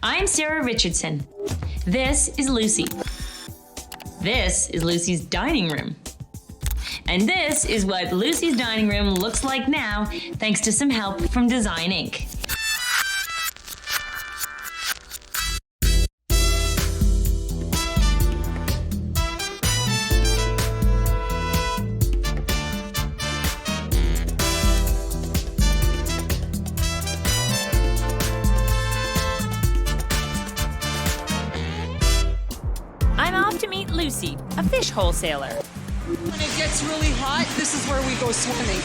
I'm Sarah Richardson. This is Lucy. This is Lucy's dining room. And this is what Lucy's dining room looks like now, thanks to some help from Design Inc. I'm off to meet Lucy, a fish wholesaler, When it gets really hot, this is where we go swimming.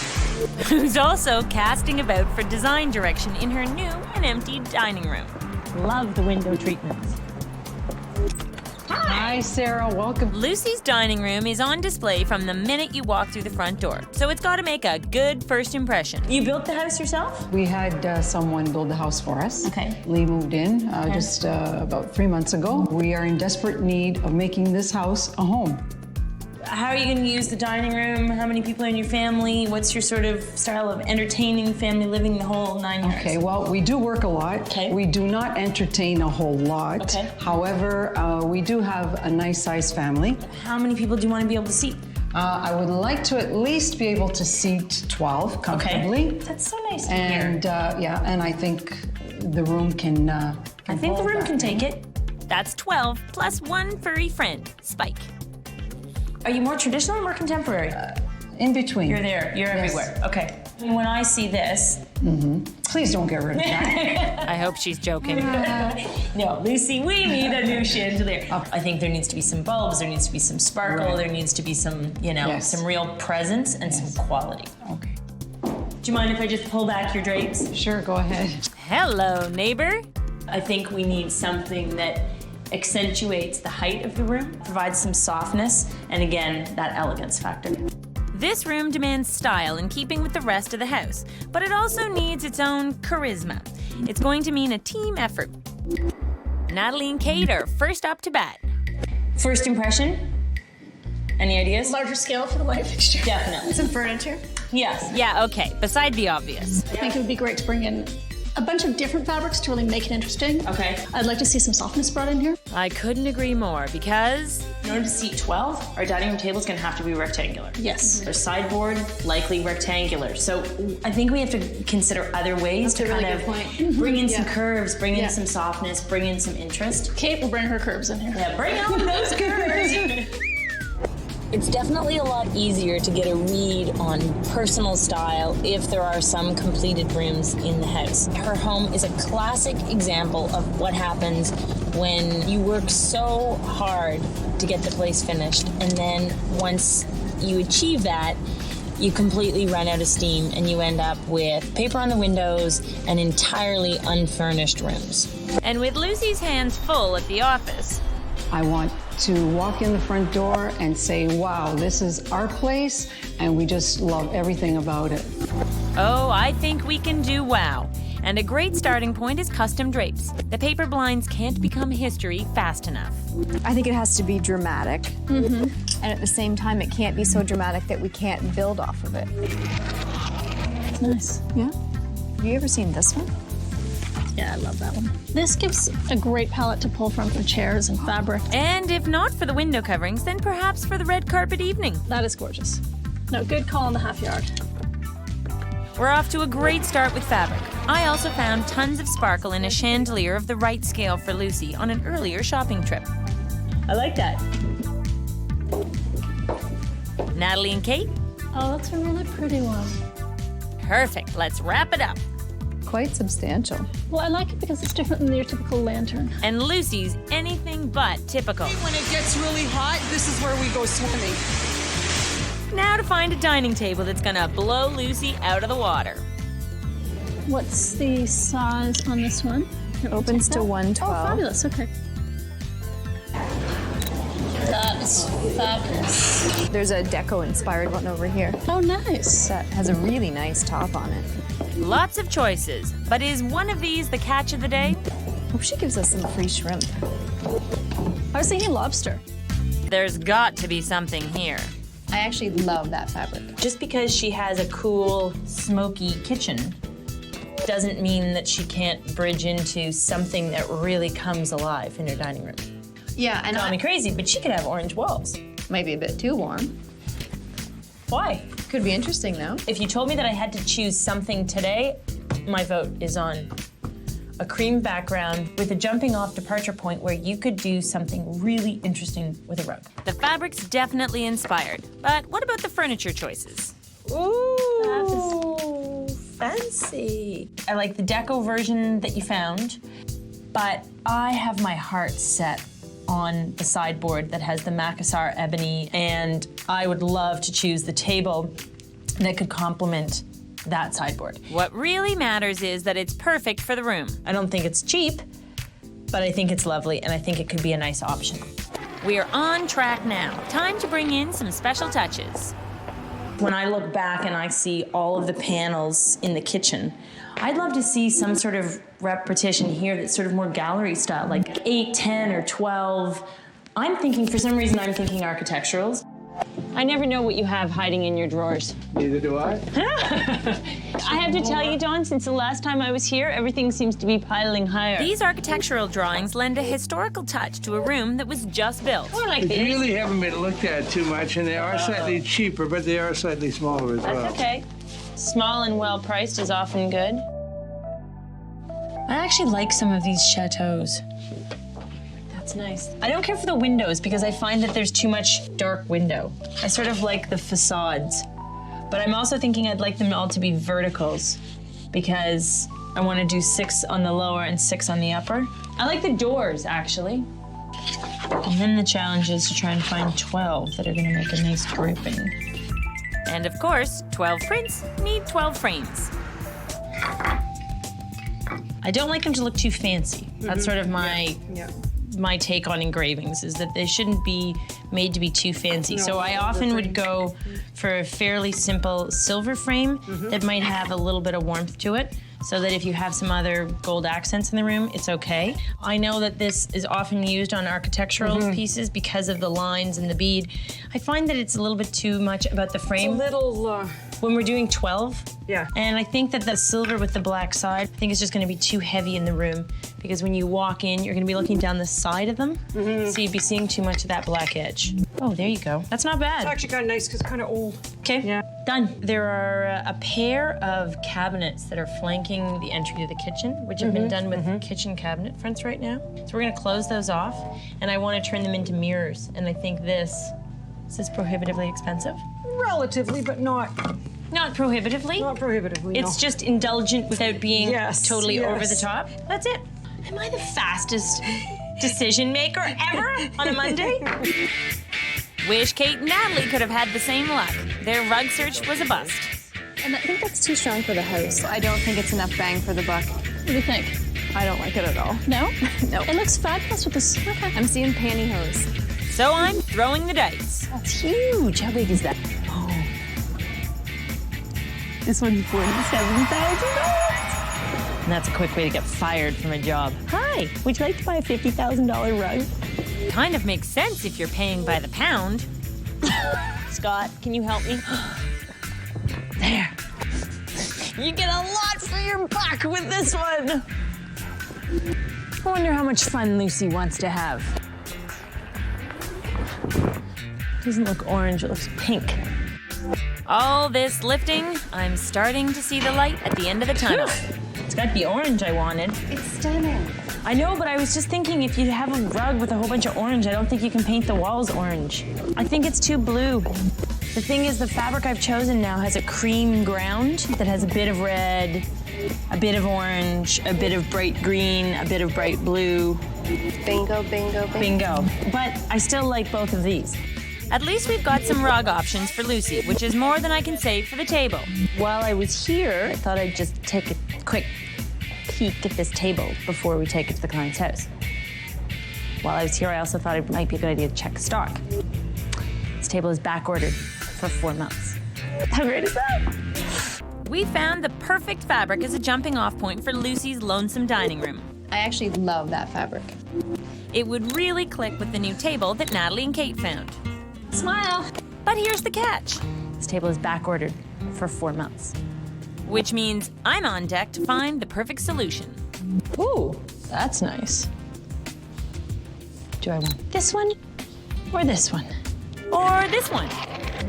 who's also casting about for design direction in her new and empty dining room. Love the window treatments. Hi, Sarah. Welcome. Lucy's dining room is on display from the minute you walk through the front door, so it's got to make a good first impression. You built the house yourself? We had someone build the house for us. Okay. Lee moved in just about 3 months ago. We are in desperate need of making this house a home. How are you going to use the dining room? How many people are in your family? What's your sort of style of entertaining, family living, the whole 9 yards? Okay, well, we do work a lot. Okay. We do not entertain a whole lot. Okay. However, we do have a nice sized family. How many people do you want to be able to seat? I would like to at least be able to seat 12 comfortably. That's so nice to And hear. and I think the room can. I think the hold room that. can take it. That's 12 plus one furry friend, Spike. Are you more traditional or more contemporary? In between. You're there. You're Yes. everywhere. Okay. When I see this, Please don't get rid of that. I hope she's joking. No, Lucy, we need a new chandelier. I think there needs to be some bulbs, there needs to be some sparkle, Right. there needs to be some, Yes. some real presence and some quality. Okay. Do you mind if I just pull back your drapes? Sure, go ahead. Hello, neighbor. I think we need something that accentuates the height of the room, provides some softness, and again, that elegance factor. This room demands style in keeping with the rest of the house, but it also needs its own charisma. It's going to mean a team effort. Natalie and Kate are first up to bat. First impression? Any ideas? Larger scale for the light fixture. Definitely. Some furniture. Yes. Yeah, okay. Beside the obvious. I think it would be great to bring in a bunch of different fabrics to really make it interesting. Okay. I'd like to see some softness brought in here. I couldn't agree more because in order to seat 12, our dining room table is going to have to be rectangular. Yes. Our sideboard, likely rectangular. So I think we have to consider other ways That's to a really kind good of point. bring in some Yeah. curves, bring in Yeah. some softness, bring in some interest. Kate will bring her curves in here. Yeah, bring on those curves. It's definitely a lot easier to get a read on personal style if there are some completed rooms in the house. Her home is a classic example of what happens when you work so hard to get the place finished, and then once you achieve that, you completely run out of steam and you end up with paper on the windows and entirely unfurnished rooms. And with Lucy's hands full at the office, I want to walk in the front door and say, wow, this is our place, and we just love everything about it. oh, I think we can do wow. And a great starting point is custom drapes. The paper blinds can't become history fast enough. I think it has to be dramatic. And at the same time, it can't be so dramatic that we can't build off of it. It's nice. Yeah? Have you ever seen this one? Yeah, I love that one. This gives a great palette to pull from for chairs and fabric. And if not for the window coverings, then perhaps for the red carpet evening. That is gorgeous. No, good call on the half yard. We're off to a great start with fabric. I also found tons of sparkle in a chandelier of the right scale for Lucy on an earlier shopping trip. I like that. Natalie and Kate? Oh, that's a really pretty one. Perfect. Let's wrap it up. Quite substantial. Well, I like it because it's different than your typical lantern. And Lucy's anything but typical. When it gets really hot, this is where we go swimming. Now to find a dining table that's gonna blow Lucy out of the water. What's the size on this one? It opens to Oh, 112. fabulous. Okay. That is fabulous. There's a deco-inspired one over here Oh, nice. that has a really nice top on it. Lots of choices, but is one of these the catch of the day? Hope she gives us some free shrimp. I was thinking lobster. There's got to be something here. I actually love that fabric. Just because she has a cool, smoky kitchen doesn't mean that she can't bridge into something that really comes alive in her dining room. Yeah, and Call me crazy, but she could have orange walls. might be a bit too warm. Why? Could be interesting though. If you told me that I had to choose something today, my vote is on a cream background with a jumping off departure point where you could do something really interesting with a rug. The fabric's definitely inspired, but what about the furniture choices? Ooh, fancy. I like the deco version that you found, but I have my heart set on the sideboard that has the Makassar ebony, and I would love to choose the table that could complement that sideboard. What really matters is that it's perfect for the room. I don't think it's cheap, but I think it's lovely, and I think it could be a nice option. We are on track now. Time to bring in some special touches. When I look back and I see all of the panels in the kitchen, I'd love to see some sort of repetition here that's sort of more gallery style, like 8, 10, or 12. For some reason, I'm thinking architecturals. I never know what you have hiding in your drawers. Neither do I. I have to tell you, Dawn, since the last time I was here, everything seems to be piling higher. These architectural drawings lend a historical touch to a room that was just built. I like They these. really haven't been looked at too much, and they are slightly cheaper, but they are slightly smaller as well. That's okay. Small and well priced is often good. I actually like some of these chateaus. That's nice. I don't care for the windows because I find that there's too much dark window. I sort of like the facades. But I'm also thinking I'd like them all to be verticals because I want to do 6 on the lower and 6 on the upper. I like the doors, actually. And then the challenge is to try and find 12 that are going to make a nice grouping. And of course, 12 prints need 12 frames. I don't like them to look too fancy. That's sort of my take on engravings, is that they shouldn't be made to be too fancy. So I often would go for a fairly simple silver frame that might have a little bit of warmth to it, so that if you have some other gold accents in the room, it's okay. I know that this is often used on architectural pieces because of the lines and the bead. I find that it's a little bit too much about the frame. A little, When we're doing 12. Yeah. And I think that the silver with the black side, I think it's just gonna be too heavy in the room because when you walk in, you're gonna be looking down the side of them. So you'd be seeing too much of that black edge. Oh, there you go. That's not bad. it's actually kind of nice because it's kind of old. Okay, Yeah. done. There are a pair of cabinets that are flanking the entry to the kitchen, which have been done with kitchen cabinet fronts right now. So we're gonna close those off, and I wanna turn them into mirrors. And I think this is prohibitively expensive. Relatively, but not Not prohibitively. prohibitively. It's just indulgent without being Yes, totally yes. over the top. That's it. Am I the fastest decision maker ever on a Monday? Wish Kate and Natalie could have had the same luck. Their rug search was a bust. And I think that's too strong for the house. I don't think it's enough bang for the buck. What do you think? I don't like it at all. No? No. It looks fabulous with this. Okay. I'm seeing pantyhose. So I'm throwing the dice. That's huge. How big is that? Oh. This one's $47,000. And that's a quick way to get fired from a job. Hi, would you like to buy a $50,000 rug? Kind of makes sense if you're paying by the pound. Scott, can you help me? There. You get a lot for your buck with this one. I wonder how much fun Lucy wants to have. Doesn't look orange, it looks pink. All this lifting, I'm starting to see the light at the end of the tunnel. It's got the orange I wanted. It's stunning. I know, but I was just thinking if you have a rug with a whole bunch of orange, I don't think you can paint the walls orange. I think it's too blue. The thing is, the fabric I've chosen now has a cream ground that has a bit of red, a bit of orange, a bit of bright green, a bit of bright blue. Bingo, bingo, bingo. Bingo. But I still like both of these. At least we've got some rug options for Lucy, which is more than I can say for the table. While I was here, I thought I'd just take a quick peek at this table before we take it to the client's house. While I was here, I also thought it might be a good idea to check stock. This table is back ordered for 4 months. How great is that? We found the perfect fabric as a jumping off point for Lucy's lonesome dining room. I actually love that fabric. It would really click with the new table that Natalie and Kate found. Smile. But here's the catch. This table is back ordered for 4 months. which means I'm on deck to find the perfect solution. Ooh, that's nice. Do I want this one or this one? Or this one.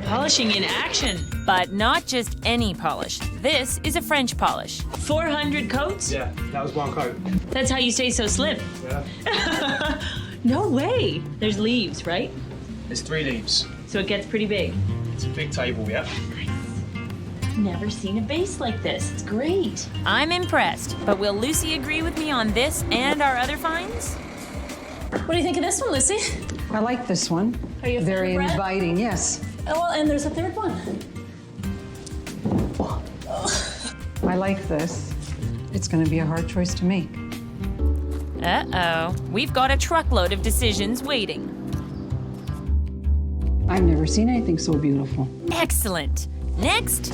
Polishing in action. But not just any polish. This is a French polish. 400 coats? Yeah, that was one coat. That's how you stay so slim. Yeah. No way. There's leaves, right? There's 3 leaves. So it gets pretty big. It's a big table, yeah. Never seen a base like this. It's great. I'm impressed, but will Lucy agree with me on this and our other finds? What do you think of this one, Lucy? I like this one. Are you a fan Very of Brad? inviting, yes. Oh, well, and there's a third one. I like this. It's going to be a hard choice to make. Uh-oh. We've got a truckload of decisions waiting. I've never seen anything so beautiful. Excellent. Next.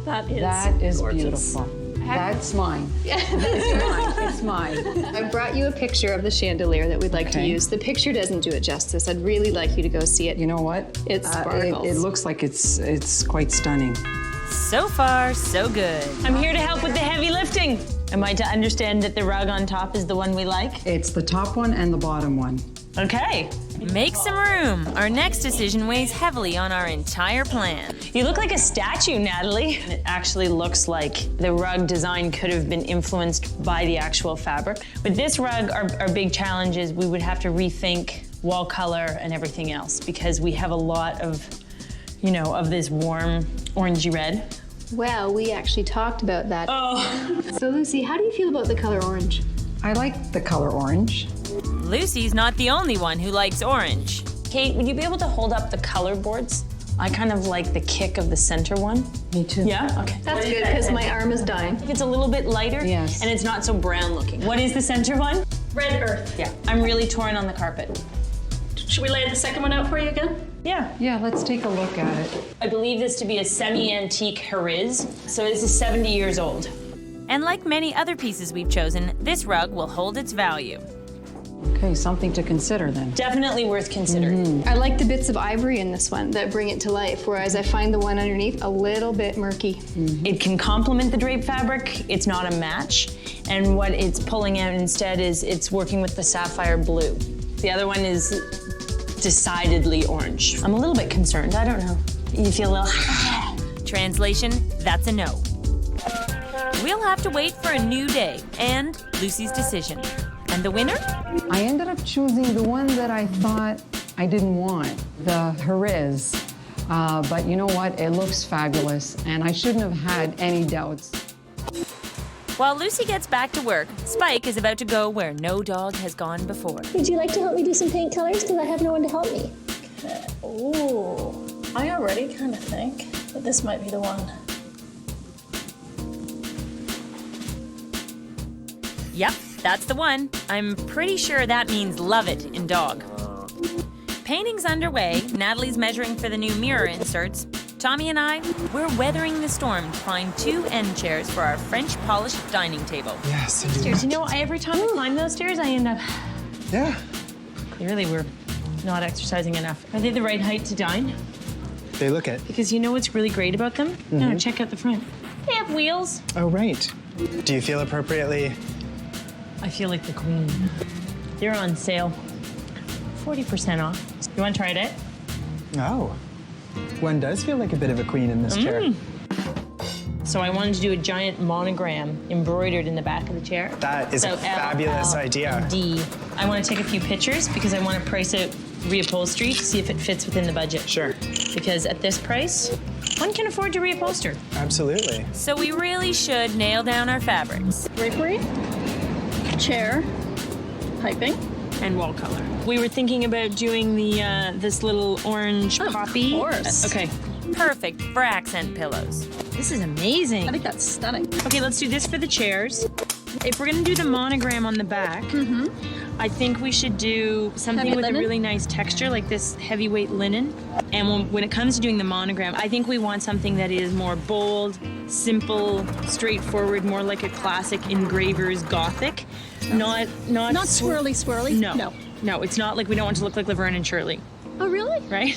That is. That is beautiful. That's mine. It's mine. I brought you a picture of the chandelier that we'd like to Okay. use. The picture doesn't do it justice. I'd really like you to go see it. You know what? It sparkles. It looks like it's quite stunning. So far, so good. I'm here to help with the heavy lifting. Am I to understand that the rug on top is the one we like? It's the top one and the bottom one. Okay. Make some room. Our next decision weighs heavily on our entire plan. You look like a statue, Natalie. It actually looks like the rug design could have been influenced by the actual fabric. With this rug, our big challenge is we would have to rethink wall color and everything else because we have a lot of, of this warm orangey red. Well, we actually talked about that. Oh. So, Lucy, how do you feel about the color orange? I like the color orange. Lucy's not the only one who likes orange. Kate, would you be able to hold up the color boards? I kind of like the kick of the center one. Me too. Yeah? Okay. That's good because my arm is dying. It's a little bit lighter. Yes. And it's not so brown looking. What is the center one? Red earth. Yeah. I'm really torn on the carpet. Should we lay the second one out for you again? Yeah. Yeah, let's take a look at it. I believe this to be a semi-antique Heriz. So this is 70 years old. And like many other pieces we've chosen, this rug will hold its value. Okay, something to consider then. Definitely worth considering. I like the bits of ivory in this one that bring it to life, whereas I find the one underneath a little bit murky. It can complement the drape fabric. It's not a match. And what it's pulling out instead is it's working with the sapphire blue. The other one is decidedly orange. I'm a little bit concerned. I don't know. You feel a little... Translation, that's a no. We'll have to wait for a new day and Lucy's decision. And the winner? I ended up choosing the one that I thought I didn't want, the Heriz. But you know what? It looks fabulous, and I shouldn't have had any doubts. While Lucy gets back to work, Spike is about to go where no dog has gone before. Would you like to help me do some paint colors? Because I have no one to help me. Ooh, I already kind of think that this might be the one. Yep, that's the one. I'm pretty sure that means love it in dog. Painting's underway, Natalie's measuring for the new mirror inserts. Tommy and I, we're weathering the storm to find 2 end chairs for our French polished dining table. Yes, Stairs. You know, every time I climb those stairs, I end up... Yeah. Clearly, we're not exercising enough. Are they the right height to dine? They look it. Because you know what's really great about them? No, check out the front. They have wheels. Oh, right. Do you feel appropriately? I feel like the queen. They're on sale. 40% off. You want to try it out? Oh. One does feel like a bit of a queen in this chair. So I wanted to do a giant monogram embroidered in the back of the chair. That is a fabulous idea. D. I want to take a few pictures because I want to price out reupholstery to see if it fits within the budget. Sure. Because at this price, one can afford to reupholster. Absolutely. So we really should nail down our fabrics. Drapery, chair, piping. And wall color. We were thinking about doing the this little orange poppy. Of course. Okay. Perfect for accent pillows. This is amazing. I think that's stunning. Okay, let's do this for the chairs. If we're gonna do the monogram on the back, I think we should do something Heavy with linen? a really nice texture, like this heavyweight linen. And when it comes to doing the monogram, I think we want something that is more bold, simple, straightforward, more like a classic engraver's Gothic. Not swirly. No, it's not like we don't want to look like Laverne and Shirley, Oh, really? right?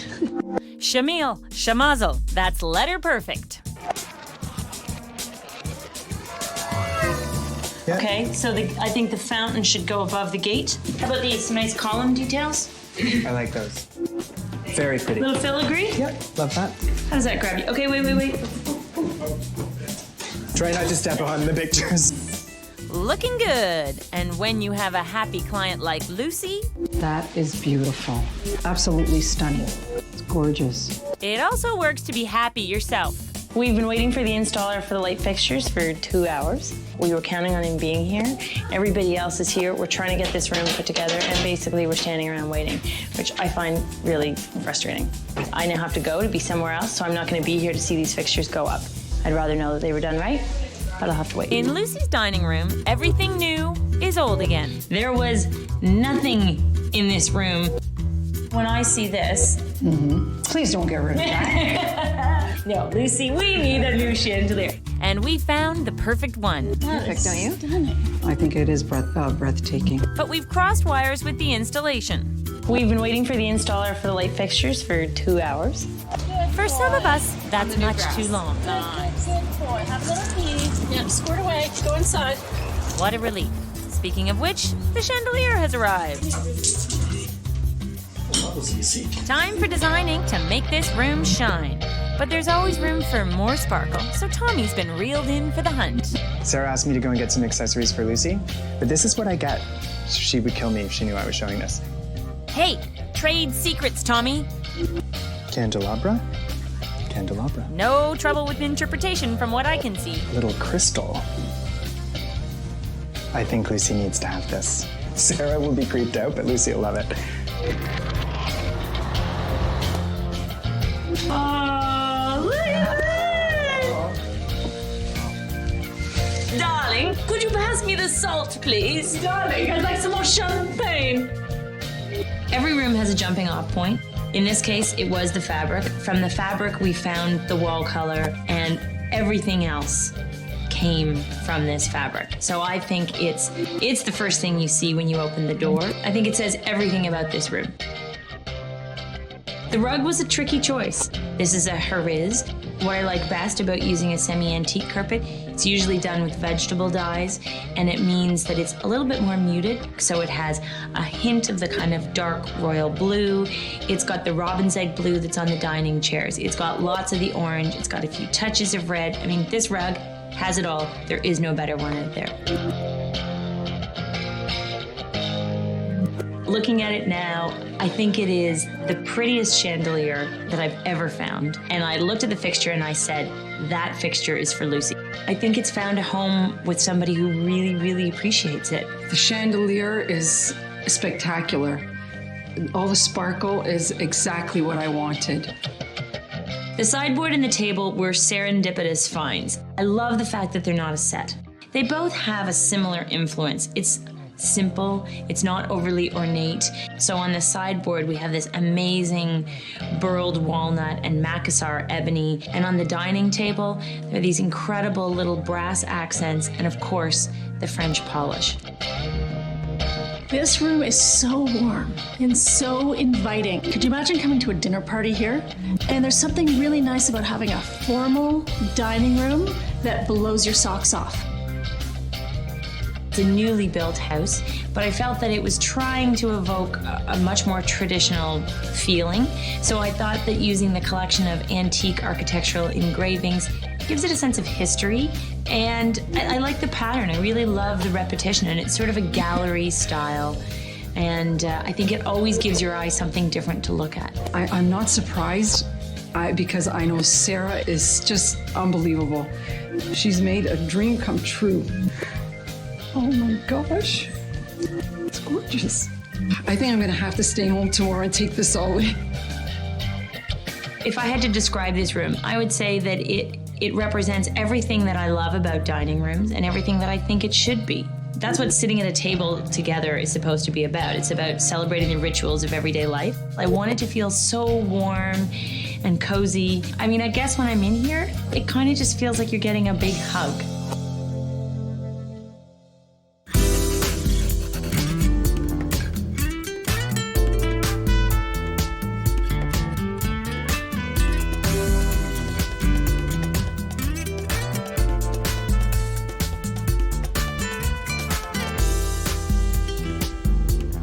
Shamil, Shamazel, that's letter perfect. Yeah. Okay, so I think the fountain should go above the gate. How about these nice column details? I like those. Very pretty. Little filigree? Yep, love that. How does that grab you? Okay, wait. Try not to step on the pictures. Looking good. And when you have a happy client like Lucy, That is beautiful. Absolutely stunning. It's gorgeous. it also works to be happy yourself. We've been waiting for the installer for the light fixtures for 2 hours. We were counting on him being here. Everybody else is here. We're trying to get this room put together, and basically we're standing around waiting, which I find really frustrating. I now have to go to be somewhere else, so I'm not going to be here to see these fixtures go up. I'd rather know that they were done right, but I'll have to wait. In Lucy's dining room, everything new is old again. There was nothing in this room. When I see this, Please don't get rid of that. no, Lucy, we need a new chandelier. And we found the perfect one. Perfect, don't you? I think it is breathtaking. But we've crossed wires with the installation. We've been waiting for the installer for the light fixtures for 2 hours. For some of us, that's much too long. Good boy. Have a little pee. Yeah, squirt away. Go inside. What a relief. Speaking of which, the chandelier has arrived. Time for designing to make this room shine. But there's always room for more sparkle, so Tommy's been reeled in for the hunt. Sarah asked me to go and get some accessories for Lucy, but this is what I get. She would kill me if she knew I was showing this. Hey, trade secrets, Tommy. Candelabra? Candelabra. No trouble with interpretation from what I can see. Little crystal. I think Lucy needs to have this. Sarah will be creeped out, but Lucy will love it. Oh, look at this! Darling, could you pass me the salt, please? Darling, I'd like some more champagne. Every room has a jumping off point. In this case, it was the fabric. From the fabric, we found the wall color, and everything else came from this fabric. So I think it's the first thing you see when you open the door. I think it says everything about this room. The rug was a tricky choice. This is a Heriz. What I like best about using a semi-antique carpet, it's usually done with vegetable dyes, and it means that it's a little bit more muted, so it has a hint of the kind of dark royal blue. It's got the robin's egg blue that's on the dining chairs. It's got lots of the orange. It's got a few touches of red. I mean, this rug has it all. There is no better one out there. Looking at it now, I think it is the prettiest chandelier that I've ever found. And I looked at the fixture and I said, that fixture is for Lucy. I think it's found a home with somebody who really, really appreciates it. The chandelier is spectacular. All the sparkle is exactly what I wanted. The sideboard and the table were serendipitous finds. I love the fact that they're not a set. They both have a similar influence. It's simple, it's not overly ornate. So on the sideboard, we have this amazing burled walnut and Macassar ebony. And on the dining table, there are these incredible little brass accents and of course, the French polish. This room is so warm and so inviting. Could you imagine coming to a dinner party here? And there's something really nice about having a formal dining room that blows your socks off. It's a newly built house, but I felt that it was trying to evoke a much more traditional feeling. So I thought that using the collection of antique architectural engravings gives it a sense of history. And I like the pattern. I really love the repetition, and it's sort of a gallery style. And I think it always gives your eye something different to look at. I'm not surprised because I know Sarah is just unbelievable. She's made a dream come true. Oh my gosh, it's gorgeous. I think I'm gonna have to stay home tomorrow and take this all in. If I had to describe this room, I would say that it represents everything that I love about dining rooms and everything that I think it should be. That's what sitting at a table together is supposed to be about. It's about celebrating the rituals of everyday life. I want it to feel so warm and cozy. I mean, I guess when I'm in here, it kind of just feels like you're getting a big hug.